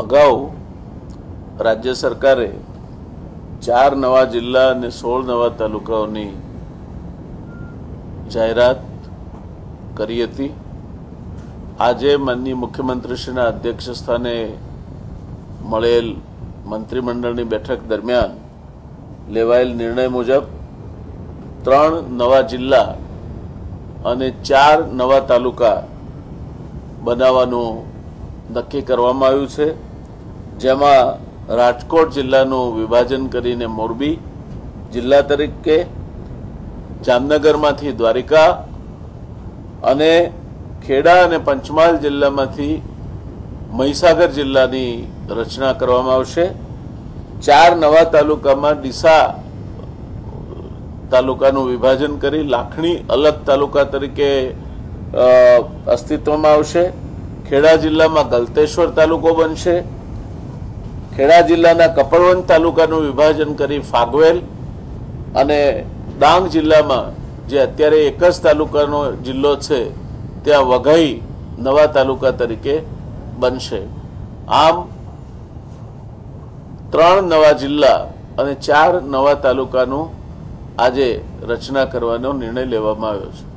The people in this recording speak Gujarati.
અગાઉ રાજ્ય સરકારે 4 નવા જિલ્લા અને 16 નવા તાલુકાઓની જાહેરાત કરી હતી। આજે માનનીય મુખ્યમંત્રીશ્રીના અધ્યક્ષ સ્થાને મળેલ મંત્રીમંડળની બેઠક દરમિયાન લેવાયેલ નિર્ણય મુજબ 3 નવા જિલ્લા અને 4 નવા તાલુકા બનાવવાનું નક્કી કરવામાં આવ્યું છે, જેમાં રાજકોટ જિલ્લાનું વિભાજન કરીને મોરબી જિલ્લા તરીકે, જામનગરમાંથી દ્વારિકા અને ખેડા અને પંચમહાલ જિલ્લામાંથી મહીસાગર જિલ્લાની રચના કરવામાં આવશે। 4 નવા તાલુકામાં ડીસા તાલુકાનું વિભાજન કરી લાખણી અલગ તાલુકા તરીકે અસ્તિત્વમાં આવશે। ખેડા જિલ્લામાં ગલતેશ્વર તાલુકો બનશે। ખેડા જિલ્લાના કપડવંત તાલુકાનું વિભાજન કરી ફાગવેલ અને ડાંગ જિલ્લામાં જે અત્યારે એક જ તાલુકાનો જિલ્લો છે ત્યાં વઘઈ નવા તાલુકા તરીકે બનશે। આમ 3 નવા જિલ્લા અને 4 નવા તાલુકાનું આજે રચના કરવાનો નિર્ણય લેવામાં આવ્યો છે।